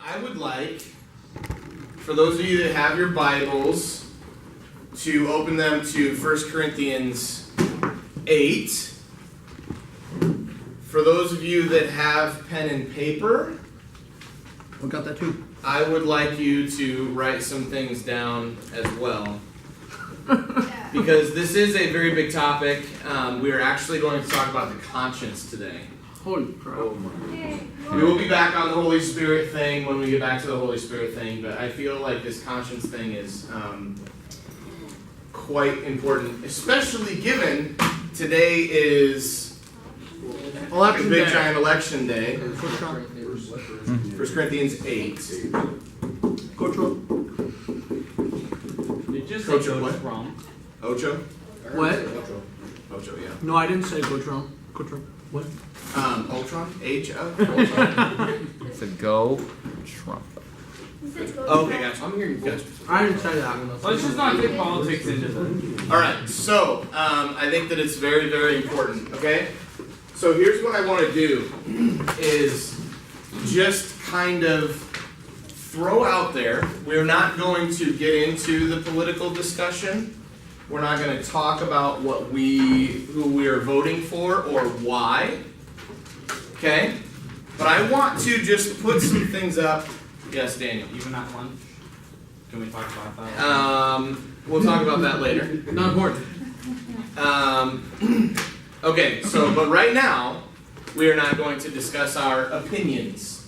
I would like, for those of you that have your Bibles, to open them to 1 Corinthians 8. For those of you that have pen and paper, We got that too. I would like you to write some things down as well. Because this is a very big topic. We are actually going to talk about the conscience today. Holy crap. We will be back on the Holy Spirit thing when we get back to the Holy Spirit thing, but I feel like this conscience thing is quite important, especially given today is Election a big day. giant election day. Coach Trump. 1 Corinthians 8. Coach Trump. Did you just Coach say what? Trump? Ocho? What? Ocho, yeah. No, I didn't say Coach Trump. Coach Trump. What? Ultron? H-O? Ultron? So go Trump. Okay, gotcha. I'm hearing you. Gotcha. I didn't say that. Let's just not take politics into this. Alright, so I think that it's very, very important, okay? So here's what I want to do is just kind of throw out there. We're not going to get into the political discussion. We're not going to talk about who we are voting for or why. Okay? But I want to just put some things up. Yes, Daniel. Even at lunch? Can we talk about that? We'll talk about that later. Not important. Okay, so, but right now, we are not going to discuss our opinions.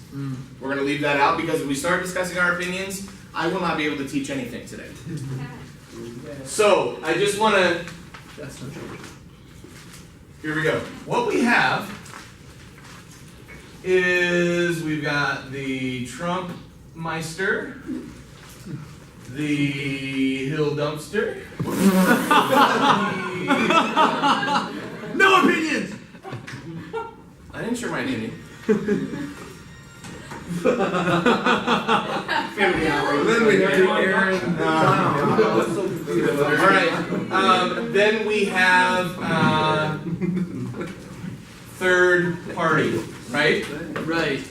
We're going to leave that out because if we start discussing our opinions, I will not be able to teach anything today. So, I just want to, That's not true. here we go. What we have is we've got the Trump Meister, the Hill Dumpster, No opinions! I didn't share my opinion. Family hour. Then we have Aaron. Alright, then we have third party, right? Right.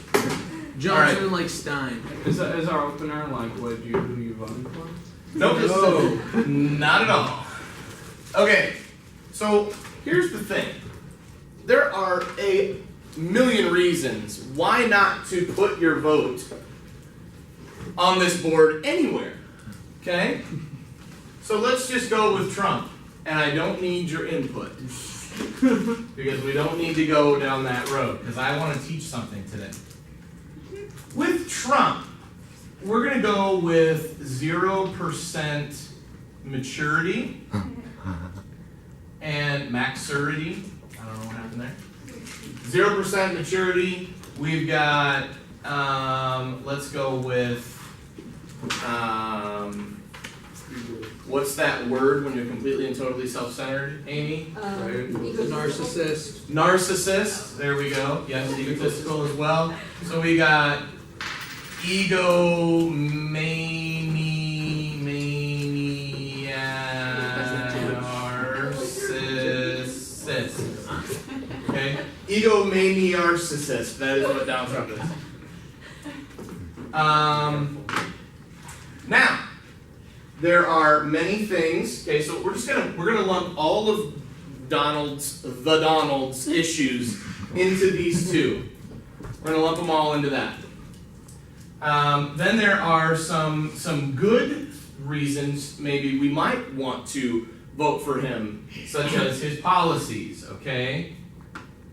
Johnson like Stein. Is our opener like who you voting for? Nope, not at all. Okay, so here's the thing. There are a million reasons why not to put your vote on this board anywhere. Okay? So let's just go with Trump. And I don't need your input. Because we don't need to go down that road. Because I want to teach something today. With Trump, we're going to go with 0% maturity and maxurity. I don't know what happened there. 0% maturity. We've got, let's go with, what's that word when you're completely and totally self-centered, Amy? Narcissist. Narcissist. There we go. Yes, egotistical as well. So we got narcissist. Okay? Egomaniarcissist. That is what Donald Trump is. Now, there are many things. Okay, so we're gonna lump all of the Donald's issues into these two. We're gonna lump them all into that. Then there are some good reasons maybe we might want to vote for him, such as his policies, okay?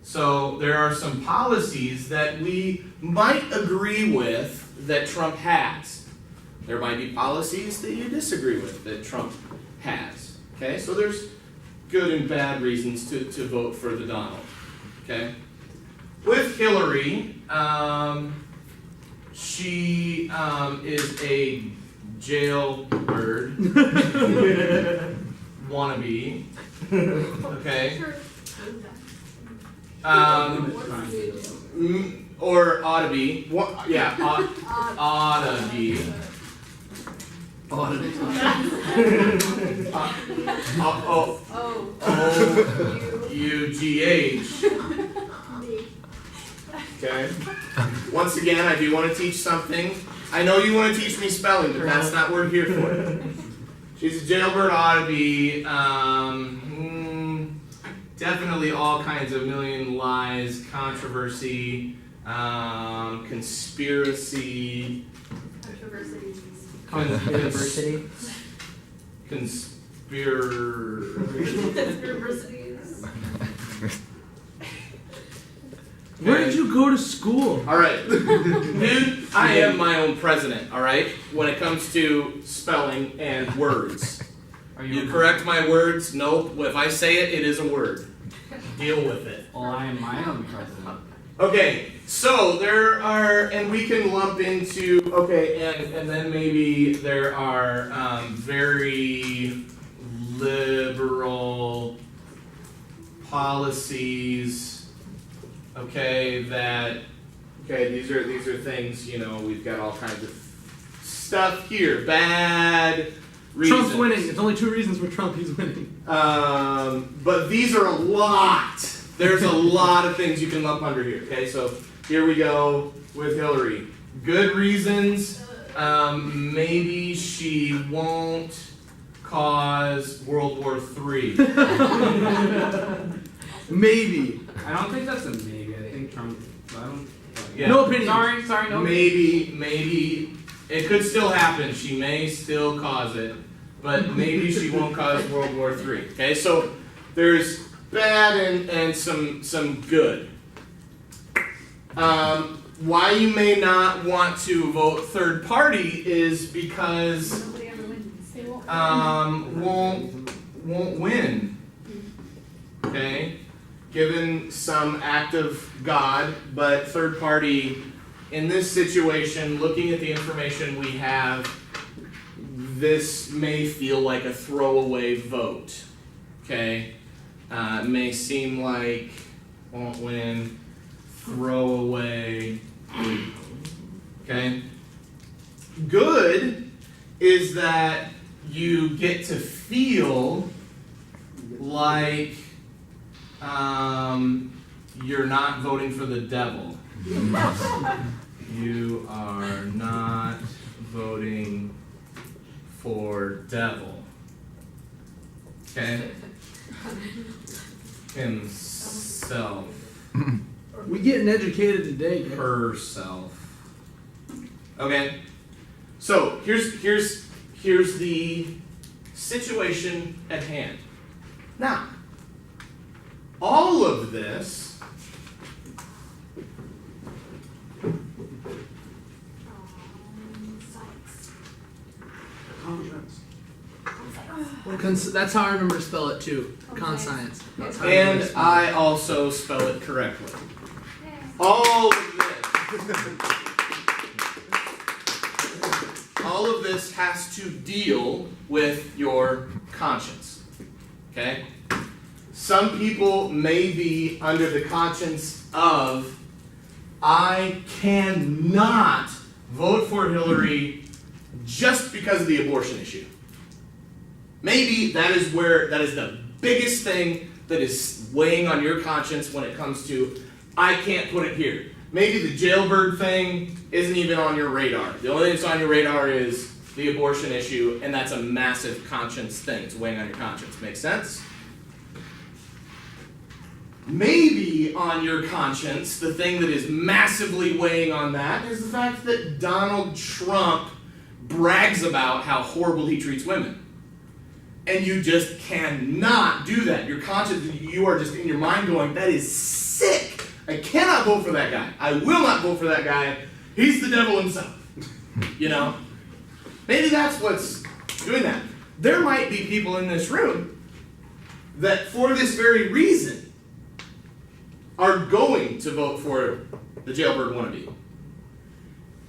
So there are some policies that we might agree with that Trump has. There might be policies that you disagree with that Trump has, okay? So there's good and bad reasons to vote for the Donald, okay? With Hillary, she is a jailbird wannabe, okay? Or ought to be. What? Yeah, ought to be. O-U-G-H. Okay? Once again, I do want to teach something. I know you want to teach me spelling, but that's not what we're here for. She's a jailbird ought to be definitely all kinds of million lies, controversy, conspiracy, Controversy. Where did you go to school? Alright. Dude, I am my own president, alright? When it comes to spelling and words. Are You correct my words? Nope. If I say it, it is a word. Deal with it. Well, I am my own president. Okay, so there are, and we can lump into, okay, and then maybe there are very liberal policies, okay, these are things, you know, we've got all kinds of stuff here, bad reasons. Trump's winning. There's only 2 reasons for Trump he's winning. But these are a lot. There's a lot of things you can lump under here. Okay, so here we go with Hillary. Good reasons. Maybe she won't cause World War III. Maybe. I don't think that's a maybe. I think Trump. I don't. Yeah. No opinion. Sorry, no. Maybe it could still happen. She may still cause it, but maybe she won't cause World War III. Okay, so there's bad and some good. Why you may not want to vote third party is because won't win. Okay, given some act of God, but third party in this situation, looking at the information we have, this may feel like a throwaway vote. Okay. It may seem like won't win, throwaway. Okay? Good is that you get to feel like you're not voting for the devil. You are not voting for devil. Okay? Himself. We getting educated today, guys. Herself. Okay. So here's the situation at hand. Now, all of this That's how I remember to spell it too. Conscience. That's how I and remember to spell I also spell it correctly. All of this. All of this has to deal with your conscience. Okay? Some people may be under the conscience of, I cannot vote for Hillary just because of the abortion issue. Maybe that is the biggest thing that is weighing on your conscience when it comes to, I can't put it here. Maybe the jailbird thing isn't even on your radar. The only thing that's on your radar is the abortion issue, and that's a massive conscience thing. It's weighing on your conscience. Make sense? Maybe on your conscience, the thing that is massively weighing on that is the fact that Donald Trump brags about how horrible he treats women. And you just cannot do that. Your conscience, you are just in your mind going, that is sick. I cannot vote for that guy. I will not vote for that guy. He's the devil himself. You know? Maybe that's what's doing that. There might be people in this room that for this very reason are going to vote for the jailbird wannabe.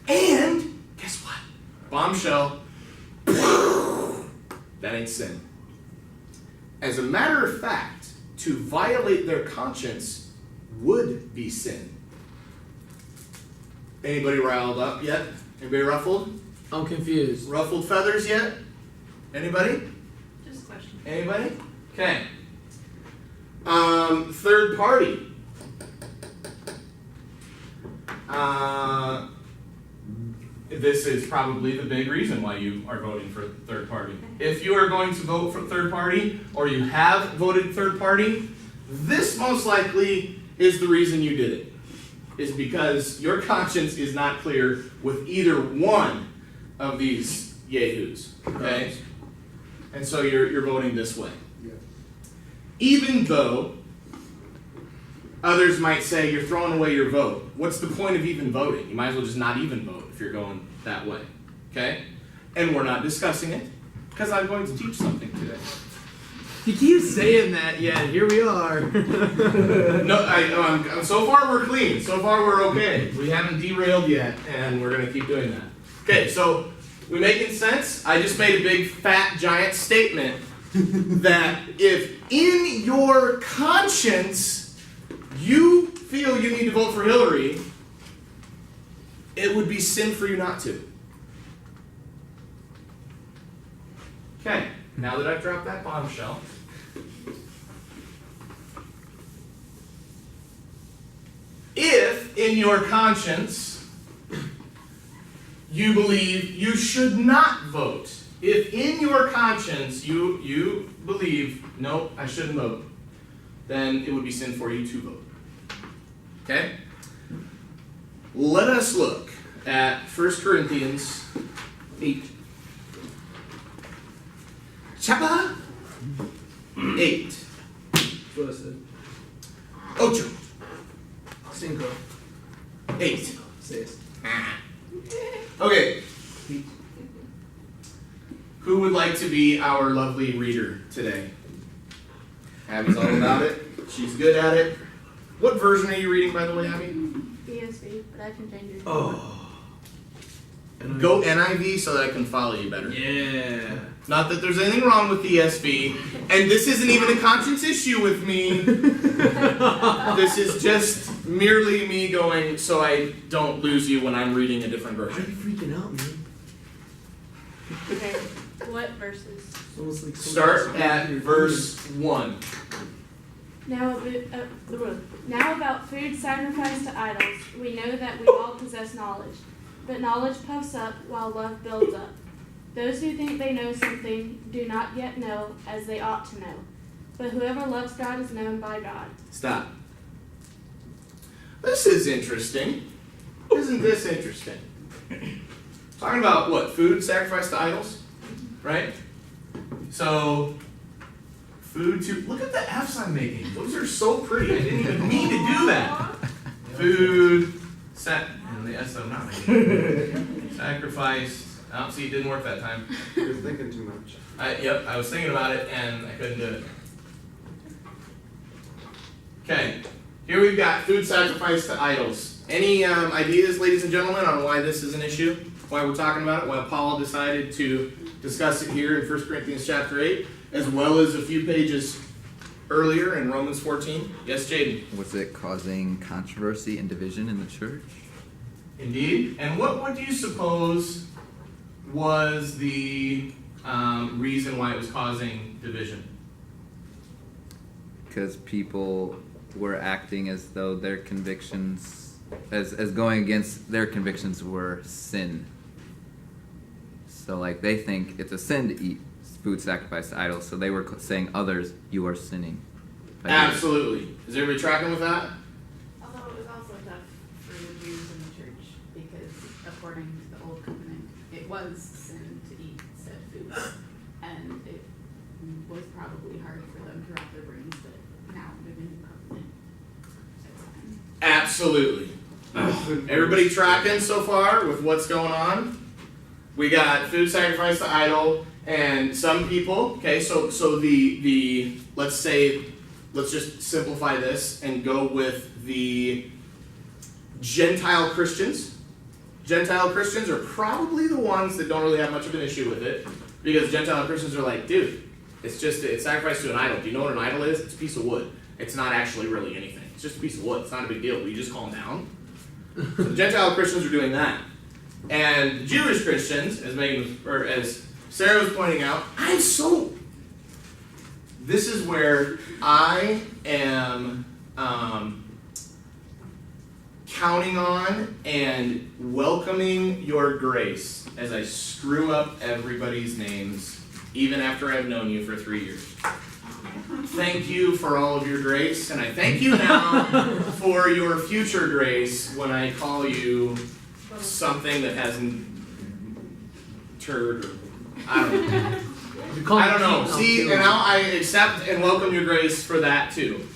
And guess what? Bombshell. That ain't sin. As a matter of fact, to violate their conscience would be sin. Anybody riled up yet? Anybody ruffled? I'm confused. Ruffled feathers yet? Anybody? Just a question. Anybody? Okay. Third party. This is probably the big reason why you are voting for third party. If you are going to vote for third party, or you have voted third party, this most likely is the reason you did it. Is because your conscience is not clear with either one of these yahoos. Okay? And so you're voting this way. Even though others might say you're throwing away your vote. What's the point of even voting? You might as well just not even vote if you're going that way. Okay? And we're not discussing it because I'm going to teach something today. You keep saying that, yet here we are. No, so far we're clean. So far we're okay. We haven't derailed yet, and we're going to keep doing that. Okay, so we making sense? I just made a big, fat, giant statement that if in your conscience you feel you need to vote for Hillary, it would be sin for you not to. Okay, now that I've dropped that bombshell, if in your conscience you believe you should not vote, if in your conscience you believe, nope, I shouldn't vote, then it would be sin for you to vote. Okay? Let us look at 1 Corinthians 8. Chapter 8. What I said. Ocho. Cinco. 8. Seis. Okay. Who would like to be our lovely reader today? Abby's all about it. She's good at it. What version are you reading, by the way, Abby? ESV, but I can change it. Oh. Go NIV so that I can follow you better. Yeah. Not that there's anything wrong with the ESV, and this isn't even a conscience issue with me. This is just merely me going so I don't lose you when I'm reading a different Why are you version. freaking out, man? Okay, what verses? It's almost like Start at verse 1. Now about food sacrificed to idols, we know that we all possess knowledge. But knowledge puffs up while love builds up. Those who think they know something do not yet know as they ought to know. But whoever loves God is known by God. Stop. This is interesting. Isn't this interesting? Talking about what? Food sacrificed to idols? Right? So, food to... Look at the F's I'm making. Those are so pretty. I didn't even mean to do that. Food... And the S I'm not making. Sacrificed... Oh, see, it didn't work that time. You're thinking too much. I was thinking about it and I couldn't do it. Okay, here we've got food sacrificed to idols. Any ideas, ladies and gentlemen, on why this is an issue? Why we're talking about it? Why Paul decided to discuss it here in 1 Corinthians chapter 8, as well as a few pages earlier in Romans 14? Yes, Jaden? Was it causing controversy and division in the church? Indeed. And what would you suppose was the reason why it was causing division? Because people were acting as though their convictions, as going against their convictions, were sin. So, like, they think it's a sin to eat food sacrificed to idols, so they were saying others, you are sinning. Absolutely. Is everybody tracking with that? Although it was also tough for the Jews in the church because according to the Old Covenant, it was sin to eat said food. And it was probably hard for them to wrap their brains that now under the New Covenant, it's fine. Absolutely. Everybody tracking so far with what's going on? We got food sacrificed to idol, and some people, okay, so the let's just simplify this and go with the Gentile Christians. Gentile Christians are probably the ones that don't really have much of an issue with it, because Gentile Christians are like, dude, it's sacrificed to an idol. Do you know what an idol is? It's a piece of wood. It's not actually really anything. It's just a piece of wood. It's not a big deal. Will you just calm down? So the Gentile Christians are doing that. And the Jewish Christians, as Sarah was pointing out, this is where I am counting on and welcoming your grace as I screw up everybody's names, even after I've known you for 3 years. Thank you for all of your grace, and I thank you now for your future grace when I call you something that hasn't turd or I don't know. You call me I don't know. Keaton, I'll See, kill and you. now I accept and welcome your grace for that too.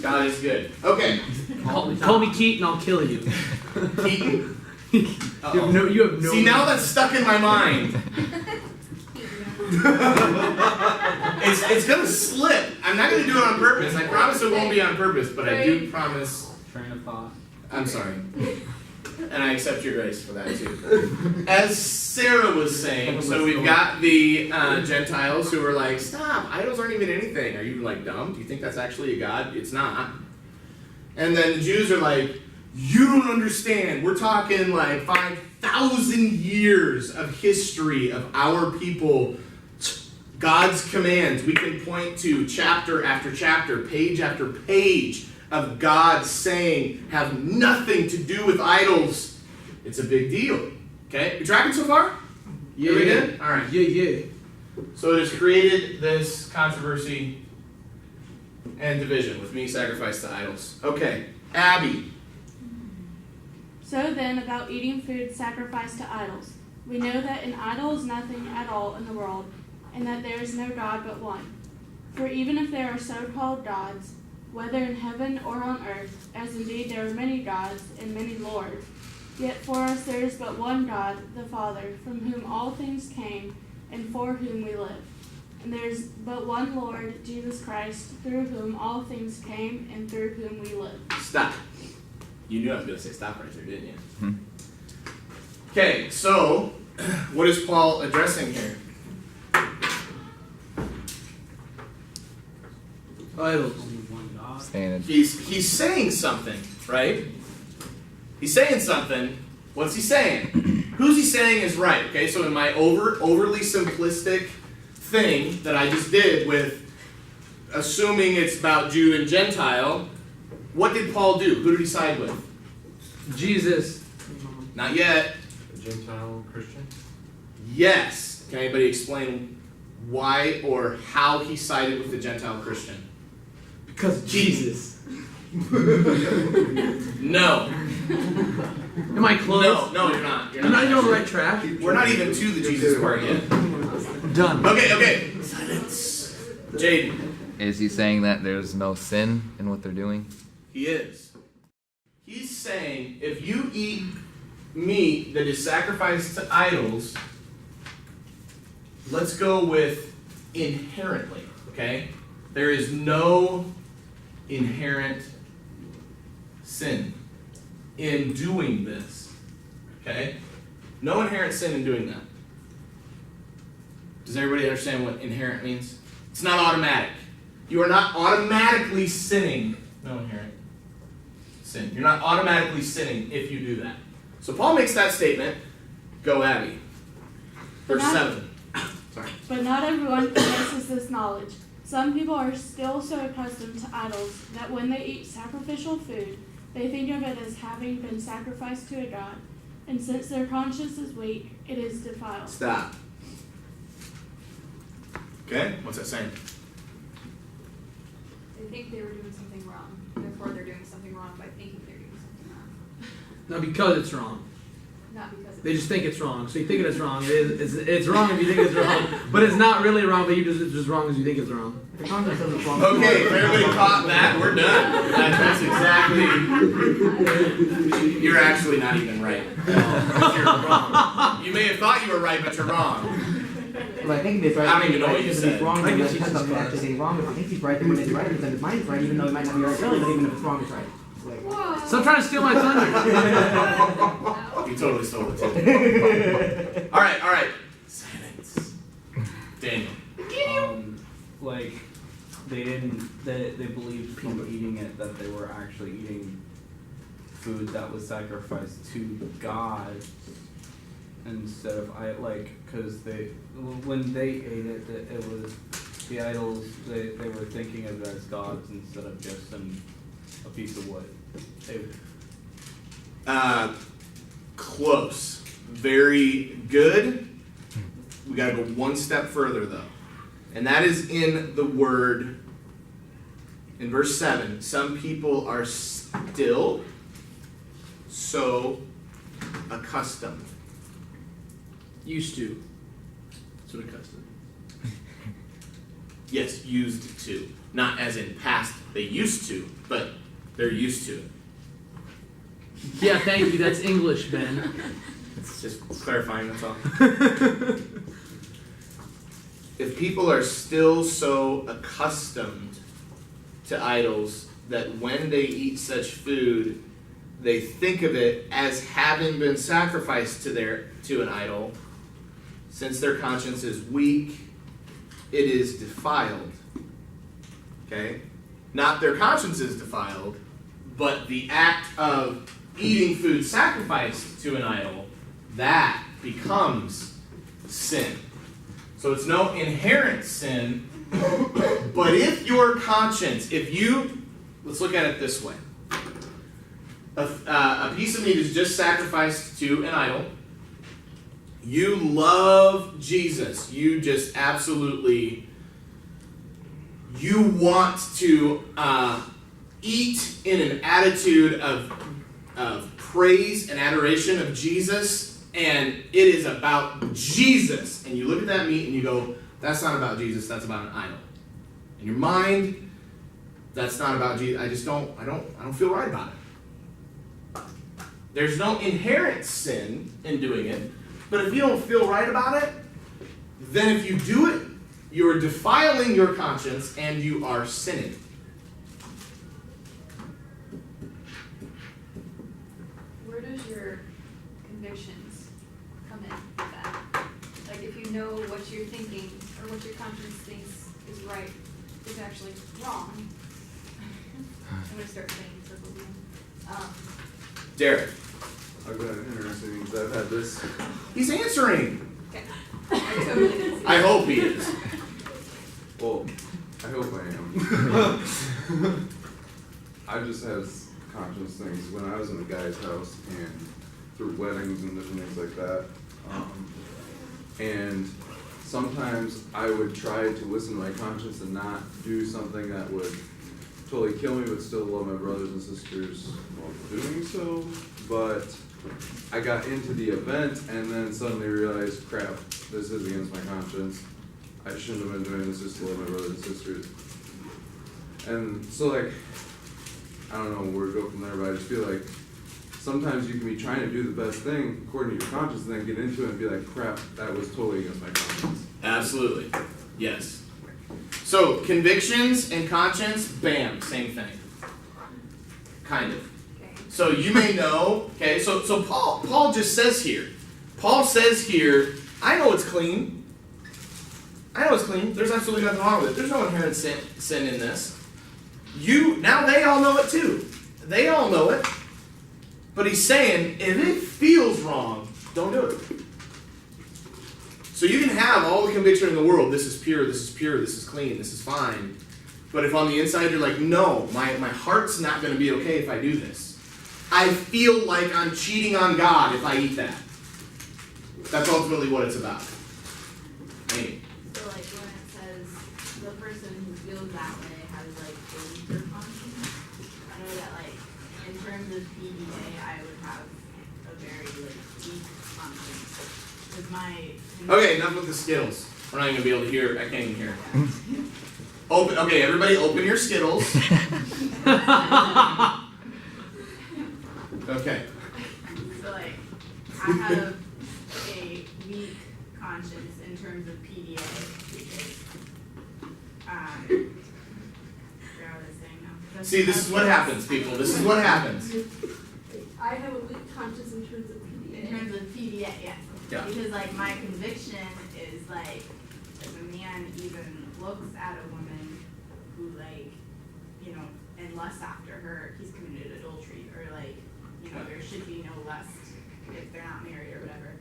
God is good. Okay, Call me Keaton, I'll kill you. Keaton. You have no. See, now that's stuck in my mind. It's gonna slip. I'm not gonna do it on purpose. I promise it won't be on purpose, but I do promise. Train of thought. I'm sorry. And I accept your grace for that too. As Sarah was saying, so we've got the Gentiles who are like, stop, idols aren't even anything. Are you like dumb? Do you think that's actually a god? It's not. And then the Jews are like, you don't understand. We're talking like 5,000 years of history of our people. God's commands. We can point to chapter after chapter, page after page of God saying have nothing to do with idols. It's a big deal. Okay? You tracking so far? Yeah, Are we yeah. good? All right. Yeah. So it has created this controversy and division with me sacrificed to idols. Okay. Abby. So then, about eating food sacrificed to idols. We know that an idol is nothing at all in the world, and that there is no God but one. For even if there are so-called gods, whether in heaven or on earth, as indeed there are many gods and many lords, yet for us there is but one God, the Father, from whom all things came, and for whom we live. And there is but one Lord, Jesus Christ, through whom all things came, and through whom we live. Stop. You knew I was going to say stop right there, didn't you? Hmm. Okay, so what is Paul addressing here? Idols. Only one God. Saying it. He's saying something, right? He's saying something. What's he saying? Who's he saying is right? Okay, so in my overly simplistic thing that I just did with assuming it's about Jew and Gentile, what did Paul do? Who did he side with? Jesus. Not yet. A Gentile Christian. Yes. Can anybody explain why or how he sided with the Gentile Christian? Because of Jesus. No. Am I close? No, you're not. You're I'm not even on the actually. right track. We're not even to the Jesus part yet. I'm done. Okay. Silence. Jaden. Is he saying that there's no sin in what they're doing? He is. He's saying if you eat meat that is sacrificed to idols, let's go with inherently, okay? There is no inherent sin in doing this, okay? No inherent sin in doing that. Does everybody understand what inherent means? It's not automatic. You are not automatically sinning. No inherent sin. You're not automatically sinning if you do that. So Paul makes that statement. Go Abby. Verse 7. Sorry. But not everyone possesses this knowledge. Some people are still so accustomed to idols that when they eat sacrificial food, they think of it as having been sacrificed to a god. And since their conscience is weak, it is defiled. Stop. Okay? What's that saying? They think they were doing something wrong. Therefore, they're doing something wrong by thinking they're doing something wrong. No, because it's wrong. Not because They just think it's wrong. So you think it's wrong. It's wrong if you think it's wrong. But it's not really wrong, but it's just wrong as you think it's wrong. The concept says it's wrong. Okay, if everybody caught that, we're done. That's exactly. You're actually not even right. You're wrong. You may have thought you were right, but you're wrong. Well, I think it's right. I don't even know what you If said. he's wrong, I then guess that you depends just on actually being wrong. If he thinks he's right, then when it's right, then his mind's right, even though it might not be right early, but even if it's wrong, it's right. It's like, Whoa. Stop trying to steal my thunder. You totally stole it too. All right. Silence. Daniel. Like they believed from eating it that they were actually eating food that was sacrificed to God instead of because when they ate it, it was the idols. They were thinking of it as gods instead of just a piece of wood. Close. Very good. We gotta go one step further though. And that is in the word, in verse 7. Some people are still so accustomed. Used to. That's what it comes to. Yes, used to. Not as in past, they used to, but they're used to it. Yeah, thank you. That's English, Ben. It's just clarifying, that's all. If people are still so accustomed to idols that when they eat such food, they think of it as having been sacrificed to an idol, since their conscience is weak, it is defiled. Okay? Not their conscience is defiled, but the act of eating food sacrificed to an idol, that becomes sin. So it's no inherent sin, but if your conscience, let's look at it this way. A piece of meat is just sacrificed to an idol. You love Jesus. You just absolutely, you want to eat in an attitude of praise and adoration of Jesus, and it is about Jesus. And you look at that meat and you go, that's not about Jesus, that's about an idol. In your mind, that's not about Jesus. I don't feel right about it. There's no inherent sin in doing it, but if you don't feel right about it, then if you do it, you are defiling your conscience and you are sinning. Where does your convictions come in with that? Like if you know what you're thinking or what your conscience thinks is right is actually wrong. I'm gonna start saying circles again. Derek. I've got an interesting because I've had this. He's answering. Okay. I totally didn't see I that. hope he is. Well, I hope I am. I just have conscious things when I was in a guy's house and through weddings and different things like that. And sometimes I would try to listen to my conscience and not do something that would totally kill me, but still love my brothers and sisters while doing so. But I got into the event and then suddenly realized, crap, this is against my conscience. I shouldn't have been doing this just to love my brothers and sisters. And so like, I don't know where to go from there, but I just feel like sometimes you can be trying to do the best thing according to your conscience and then get into it and be like, crap, that was totally against my conscience. Absolutely. Yes. So, convictions and conscience, bam, same thing. Kind of. Okay. So you may know, okay, so Paul just says here, I know it's clean. I know it's clean. There's absolutely nothing wrong with it. There's no inherent sin in this. Now they all know it too. They all know it. But he's saying, if it feels wrong, don't do it. So you can have all the conviction in the world, this is pure, this is clean, this is fine. But if on the inside you're like, no, my heart's not going to be okay if I do this. I feel like I'm cheating on God if I eat that. That's ultimately what it's about. Amy. So like when it says the person who feels that way has like a weaker conscience, I know that like in terms of PDA I would have a very like weak conscience. Because my Okay, enough with the Skittles. We're not even going to be able to hear. I can't even hear. Okay, everybody open your Skittles. Okay. So like I have a weak conscience in terms of PDA because I forgot what I was saying now. See, this is what happens, people. This is what happens. I have a weak conscience in terms of In terms of PDA, yes. Yeah. Because like my conviction is like if a man even looks at a woman who like, you know, and lusts after her, he's committed adultery, or like, you know, there should be no lust if they're not married or whatever.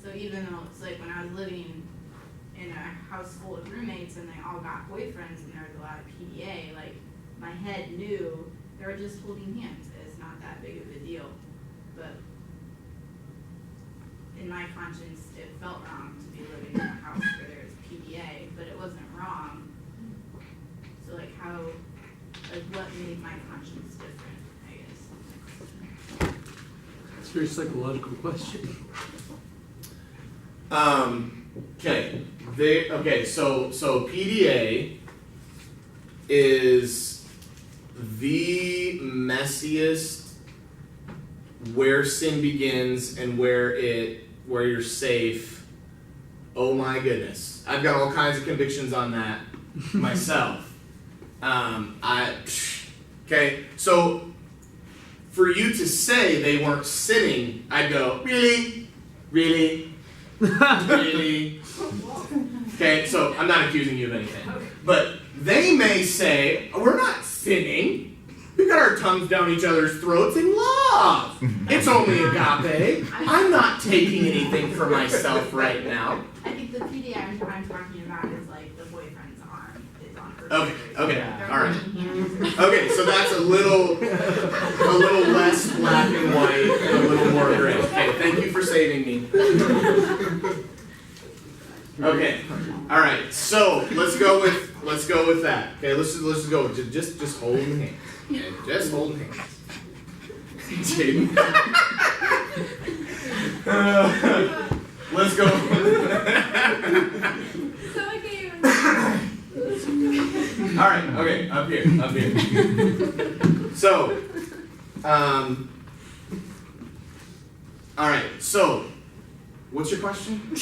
So even though it's like when I was living in a house full of roommates and they all got boyfriends and there was a lot of PDA, like my head knew they were just holding hands. It's not that big of a deal. but in my conscience, it felt wrong to be living in a house where there's PDA, but it wasn't wrong. So like what made my conscience different, I guess. It's a very psychological question. Okay. So PDA is the messiest where sin begins and where you're safe. Oh my goodness. I've got all kinds of convictions on that myself. Okay, so for you to say they weren't sinning, I'd go, really? Really? Really? Okay, so I'm not accusing you of anything. But they may say, we're not sinning. We've got our tongues down each other's throats in love. It's only agape. I'm not taking anything for myself right now. I think the PDA I'm talking about is like the boyfriend's arm is on her. Okay, all right. Okay, so that's a little less black and white and a little more gray. Okay, thank you for saving me. Okay, all right. So let's go with that. Okay, let's go. Just holding hands. Okay, just holding hands. Jaden. Let's go. So I gave All right. Okay. Up here. So, all right. So, what's your question? Like,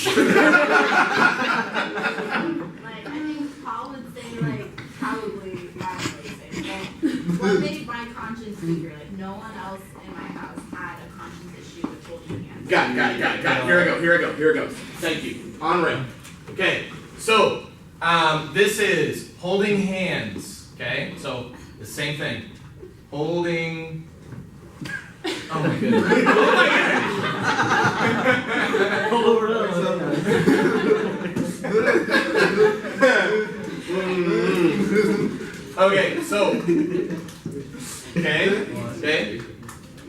I think Paul would say, like, probably, I don't know what to say, well, what made my conscience weaker? Like, no one else in my house had a conscience issue with holding hands. Got it. Here I go. Thank you. On rail. Okay. So, this is holding hands. Okay. So the same thing. Holding. Oh my goodness. Okay, so okay.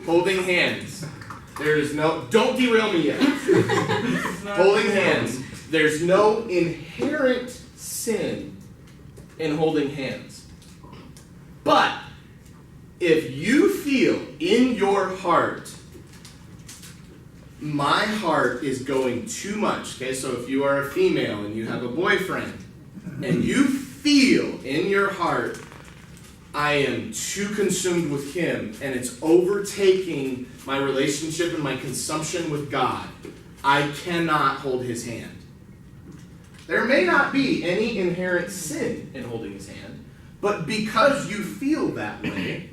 Holding hands. There's no, don't derail me yet. Holding hands. There's no inherent sin in holding hands. But if you feel in your heart, my heart is going too much, okay, so if you are a female and you have a boyfriend, and you feel in your heart, I am too consumed with him, and it's overtaking my relationship and my consumption with God, I cannot hold his hand. There may not be any inherent sin in holding his hand, but because you feel that way,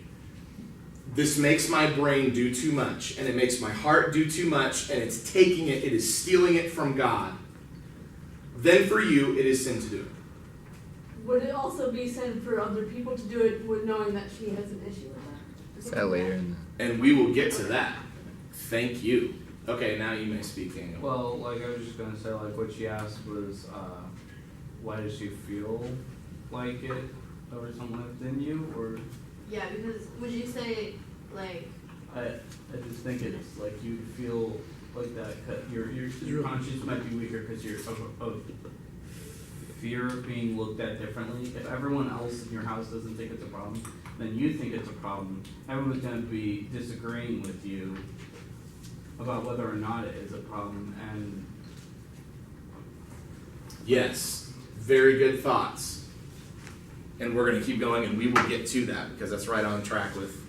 this makes my brain do too much, and it makes my heart do too much, and it's taking it, it is stealing it from God. Then for you, it is sin to do it. Would it also be sin for other people to do it with knowing that she has an issue with that? Is that later in And we will get to that. Thank you. Okay, now you may speak, Daniel. Well, like I was just gonna say, like what she asked was, why does she feel like it or something within you, or? Yeah, because would you say, like, I just think it's like you feel like that. Your conscience might be weaker because you're of fear of being looked at differently. If everyone else in your house doesn't think it's a problem, then you think it's a problem. Everyone's gonna be disagreeing with you about whether or not it is a problem, and Yes, very good thoughts. And we're going to keep going, and we will get to that because that's right on track with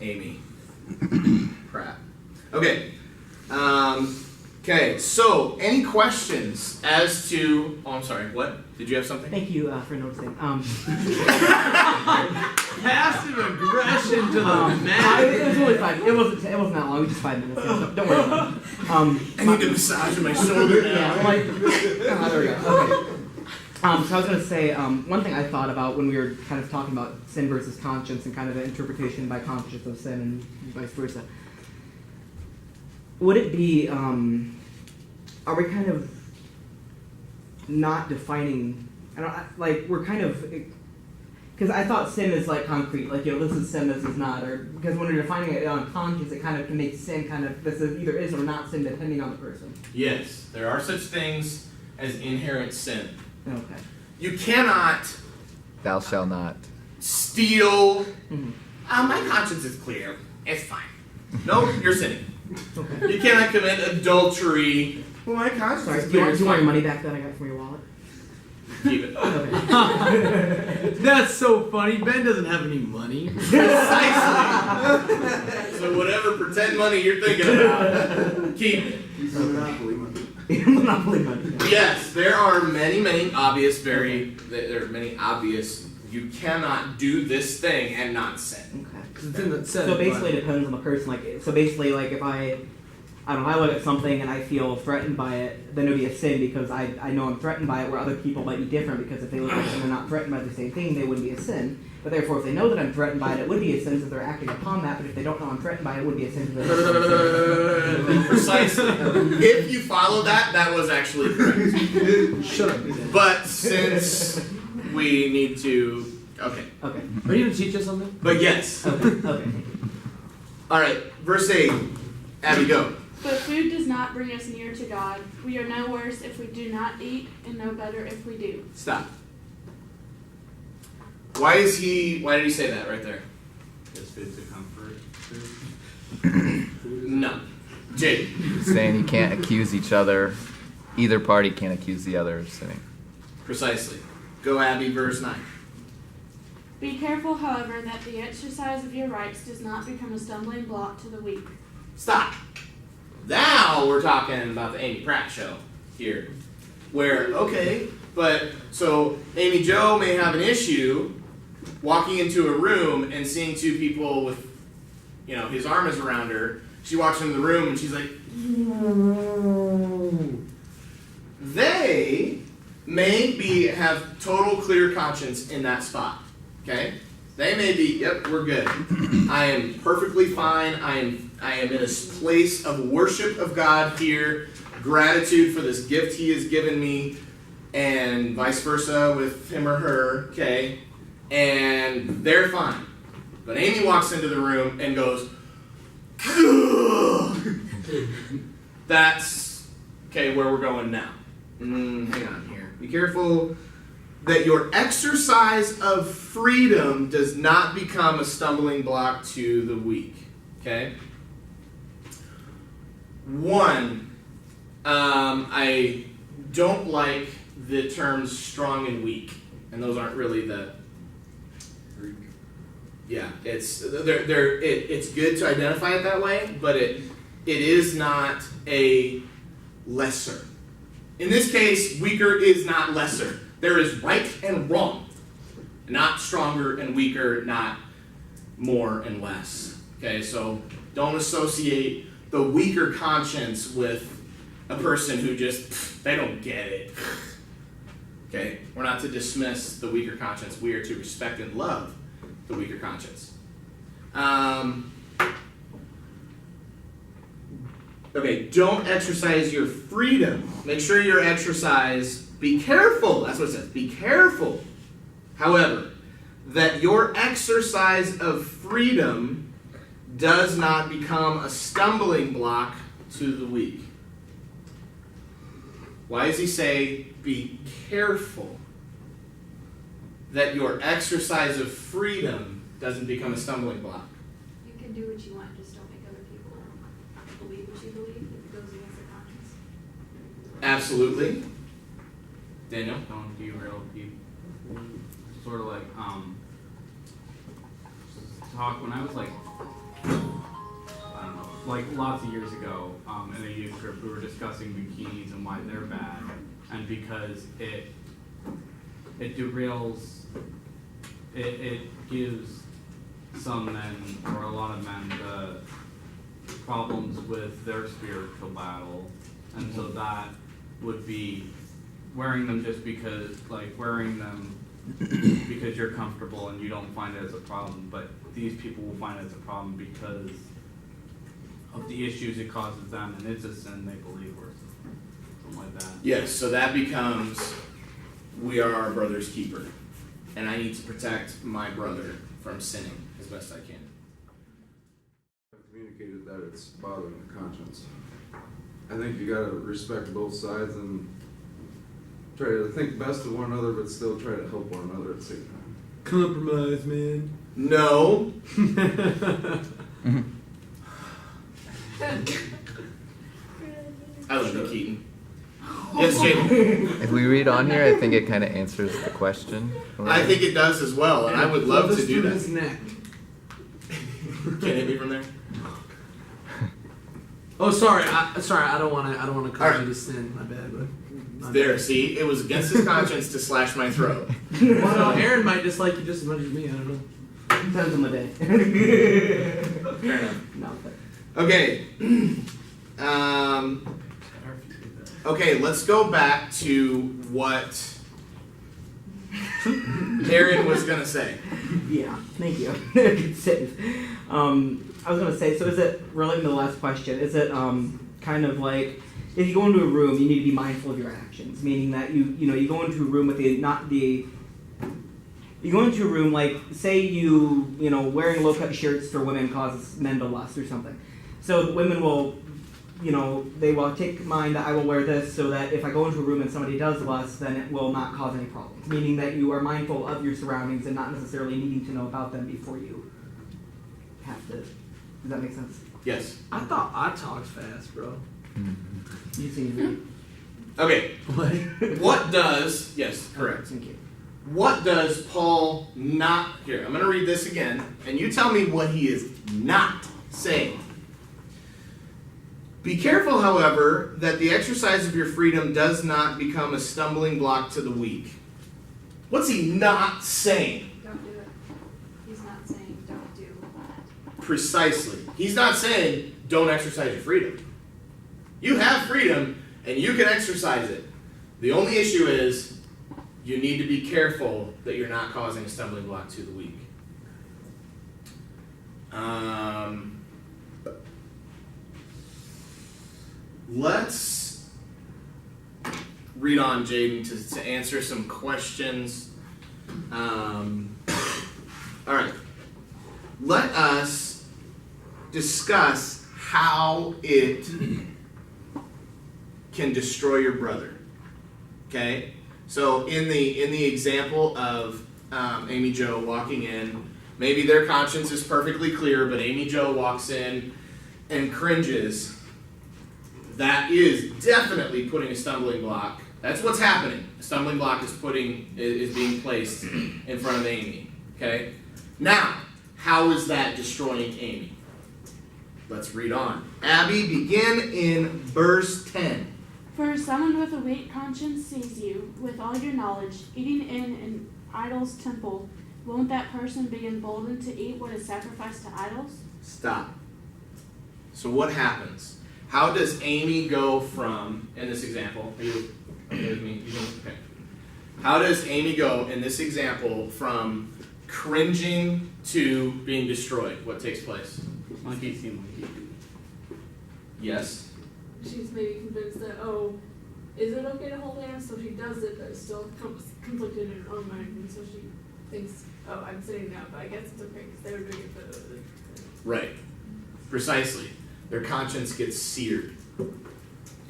Amy Pratt. Okay. Okay, so any questions as to... Oh, I'm sorry, what? Did you have something? Thank you for noticing. Passive aggression to the It was only 5. It wasn't that long. It was just 5 minutes. So don't worry about it. I need to massage my shoulder now. Yeah, I'm like, there we go. Okay. So I was going to say, one thing I thought about when we were kind of talking about sin versus conscience and kind of the interpretation by conscience of sin and vice versa. Would it be, are we kind of not defining, we're kind of, because I thought sin is like concrete, like, you know, this is sin, this is not, or because when you're defining it on conscience, it kind of can make sin kind of, this is either is or not sin depending on the person. Yes, there are such things as inherent sin. Okay. You cannot Thou shalt not. steal. Mhm. My conscience is clear. It's fine. No, you're sinning. You cannot commit adultery. Well, my conscience Sorry, is do clear. you It's want your fine. money back that I got from your wallet? Keep it. Okay. That's so funny. Ben doesn't have any money. Precisely. So whatever pretend money you're thinking about, keep it. Monopoly money. Monopoly money. Yes, there are many obvious, there are many obvious, you cannot do this thing and not sin. Okay. It's in the So basically, it depends on the person. Like, so basically, like if I don't know, I look at something and I feel threatened by it, then it would be a sin because I know I'm threatened by it. Where other people might be different because if they look at it and they're not threatened by the same thing, they wouldn't be a sin. But therefore, if they know that I'm threatened by it, it would be a sin since they're acting upon that. But if they don't know I'm threatened by it, it would be a sin. Precisely. If you follow that, that was actually correct. Shut up. But since we need to, okay. Okay. Are you gonna teach us something? But yes. Okay. Okay. All right, verse 8. Abby, go. But food does not bring us near to God. We are no worse if we do not eat, and no better if we do. Stop. Why did he say that right there? It's food to comfort. No. Jake. Saying you can't accuse each other. Either party can't accuse the other of sinning. Precisely. Go, Abby, verse 9. Be careful, however, that the exercise of your rights does not become a stumbling block to the weak. Stop. Now we're talking about the Amy Pratt show here. Where, okay, but so Amy Jo may have an issue walking into a room and seeing two people with, you know, his arm is around her. She walks into the room and she's like, they may have total clear conscience in that spot. Okay? They may be, yep, we're good. I am perfectly fine. I am in a place of worship of God here, gratitude for this gift he has given me, and vice versa with him or her, okay? And they're fine. But Amy walks into the room and goes, that's, okay, where we're going now. Hang on here. Be careful that your exercise of freedom does not become a stumbling block to the weak. Okay? One, I don't like the terms strong and weak, and those aren't really the. Yeah, it's good to identify it that way, but it is not a lesser. In this case, weaker is not lesser. There is right and wrong, not stronger and weaker, not more and less. Okay, so don't associate the weaker conscience with a person who just, they don't get it. Okay, we're not to dismiss the weaker conscience. We are to respect and love the weaker conscience. Okay, don't exercise your freedom. Make sure your exercise, be careful, that's what it says, be careful. However, that your exercise of freedom does not become a stumbling block to the weak. Why does he say, be careful? That your exercise of freedom doesn't become a stumbling block. You can do what you want, just don't make other people believe what you believe if it goes against their conscience. Absolutely. Daniel? Don't derail people. Sort of like, talk when I was like, I don't know, like lots of years ago, in a youth group, we were discussing bikinis and why they're bad, and because it derails, it gives some men, or a lot of men, the problems with their spiritual battle, and so that would be wearing them just because, like, wearing them because you're comfortable and you don't find it as a problem, but these people will find it as a problem because of the issues it causes them, and it's a sin they believe, or something like that. Yes, so that becomes, we are our brother's keeper. and I need to protect my brother from sinning as best I can. I've communicated that it's bothering the conscience. I think you gotta respect both sides and try to think best of one another, but still try to help one another at the same time. Compromise, man. No. I love you, Keaton. Yes, Jamie. If we read on here, I think it kind of answers the question. I think it does as well, and I would love to do His that. neck. Can't hit me from there. Oh, sorry. I don't want to cause Alright. you to sin. My bad, but. There, see, it was against his conscience to slash my throat. Well, no, Aaron might dislike you just as much as me. I don't know. Depends on the day. Fair enough. No, Okay. Okay, let's go back to what Aaron was gonna say. yeah, thank you. Good save. I was gonna say, so is it relating to the last question? Is it kind of like if you go into a room, you need to be mindful of your actions, meaning that you go into a room with you go into a room like say you wearing low cut shirts for women causes men to lust or something. So women will they will take in mind that I will wear this so that if I go into a room and somebody does lust, then it will not cause any problems. Meaning that you are mindful of your surroundings and not necessarily needing to know about them before you have to. Does that make sense? Yes. I thought I talked fast, bro. You seem to be. Okay. What? What does, yes, correct. Thank you. What does Paul not, here, I'm going to read this again, and you tell me what he is not saying. Be careful, however, that the exercise of your freedom does not become a stumbling block to the weak. What's he not saying? Don't do it. He's not saying don't do that. Precisely. He's not saying don't exercise your freedom. You have freedom, and you can exercise it. The only issue is you need to be careful that you're not causing a stumbling block to the weak. Let's read on, Jaden, to answer some questions. All right. Let us discuss how it can destroy your brother. Okay? So in the example of Amy Jo walking in, maybe their conscience is perfectly clear, but Amy Jo walks in and cringes. That is definitely putting a stumbling block. That's what's happening. A stumbling block is being placed in front of Amy. Okay? Now, how is that destroying Amy? Let's read on. Abby, begin in verse 10. For someone with a weak conscience sees you, with all your knowledge, eating in an idol's temple. Won't that person be emboldened to eat what is sacrificed to idols? Stop. So what happens? How does Amy go from, in this example, are you okay with me? Okay. How does Amy go, in this example, from cringing to being destroyed? What takes place? Monkey see, monkey do. Yes? She's maybe convinced that, oh, is it okay to hold hands? So she does it, but it's still conflicted in her own mind, and so she thinks, oh, I'm saying that, but I guess it's okay because they were doing it for the. Right. Precisely. Their conscience gets seared.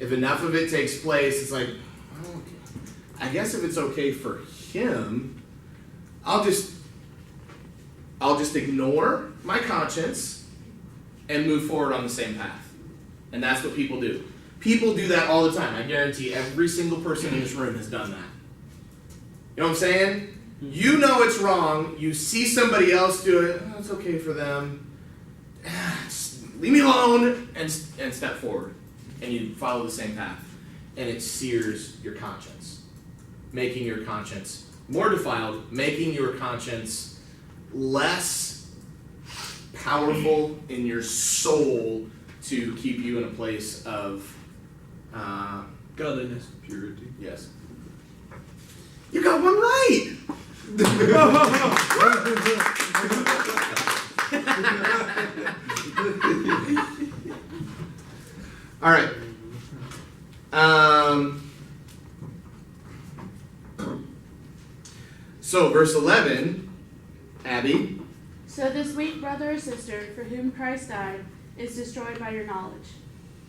If enough of it takes place, it's like, oh, I guess if it's okay for him, I'll just ignore my conscience and move forward on the same path. And that's what people do. People do that all the time. I guarantee every single person in this room has done that. You know what I'm saying? You know it's wrong. You see somebody else do it. Oh, it's okay for them. Just leave me alone and step forward. And you follow the same path. And it sears your conscience. Making your conscience more defiled. Making your conscience less powerful in your soul to keep you in a place of Godliness. Purity. yes. You got one right. All right. So, verse 11, Abby. So this weak brother or sister for whom Christ died is destroyed by your knowledge.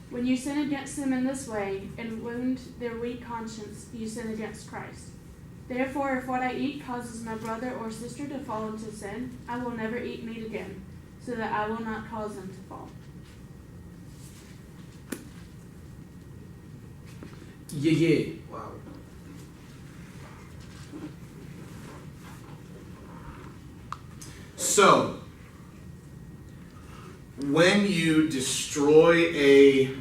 When you sin against them in this way and wound their weak conscience, you sin against Christ. Therefore, if what I eat causes my brother or sister to fall into sin, I will never eat meat again, so that I will not cause them to fall. Yeah. Wow. So, when you destroy a,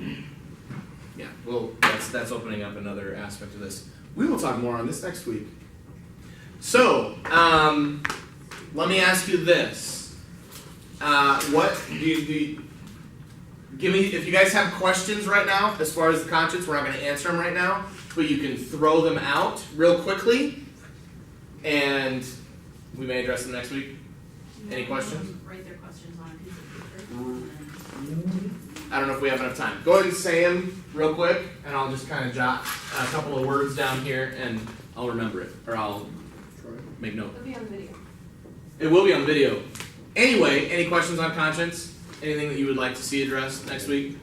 yeah, well, that's opening up another aspect of this. We will talk more on this next week. So, let me ask you this: what do you give me? If you guys have questions right now, as far as the conscience, we're not going to answer them right now, but you can throw them out real quickly, and we may address them next week. Any questions? Write their questions on a piece of paper. I don't know if we have enough time. Go ahead and say them real quick, and I'll just kind of jot a couple of words down here, and I'll remember it, or I'll make note. It'll be on video. It will be on video. Anyway, any questions on conscience? Anything that you would like to see addressed next week?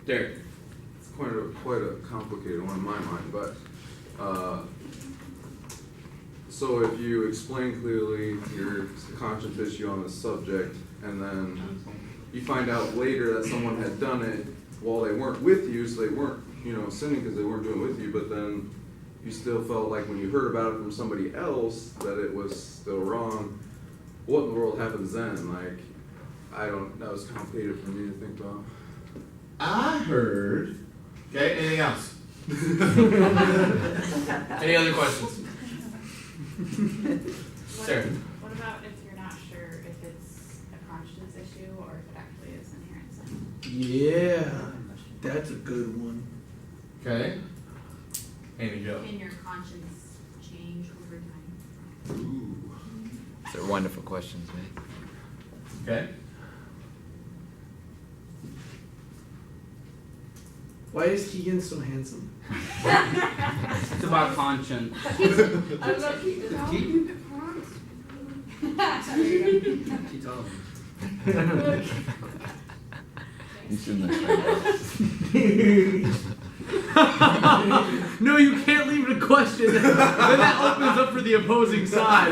Derek. It's quite a complicated one in my mind, but so if you explain clearly your conscience issue on the subject, and then you find out later that someone had done it while they weren't with you, so they weren't, sinning because they weren't doing it with you, but then you still felt like when you heard about it from somebody else that it was still wrong, what in the world happens then? Like, that was complicated for me to think about. I heard. Okay, anything else? Any other questions? Sarah. What about if you're not sure if it's a conscience issue or if it actually is inherent sin? Yeah. That's a good one. Okay. Amy Jo. Can your conscience change over time? These are wonderful questions, man. Okay. Why is Keegan so handsome? It's about conscience. I was like, keep it out. Keep telling me. You shouldn't have No, you can't leave it a question. Then that opens up for the opposing side.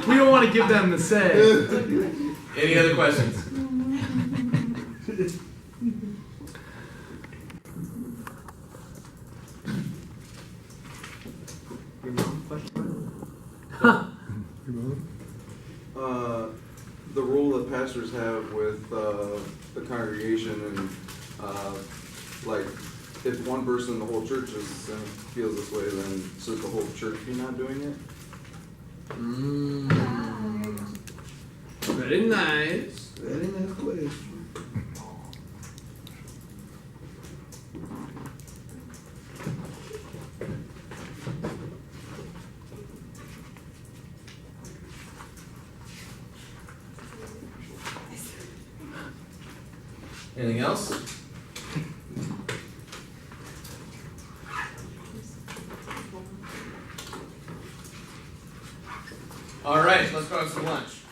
We don't want to give them the say. Any other questions? The role that pastors have with the congregation, and like if one person in the whole church feels this way, then should the whole church be not doing it? Very nice. Very nice question. Anything else? All right, let's go have some lunch.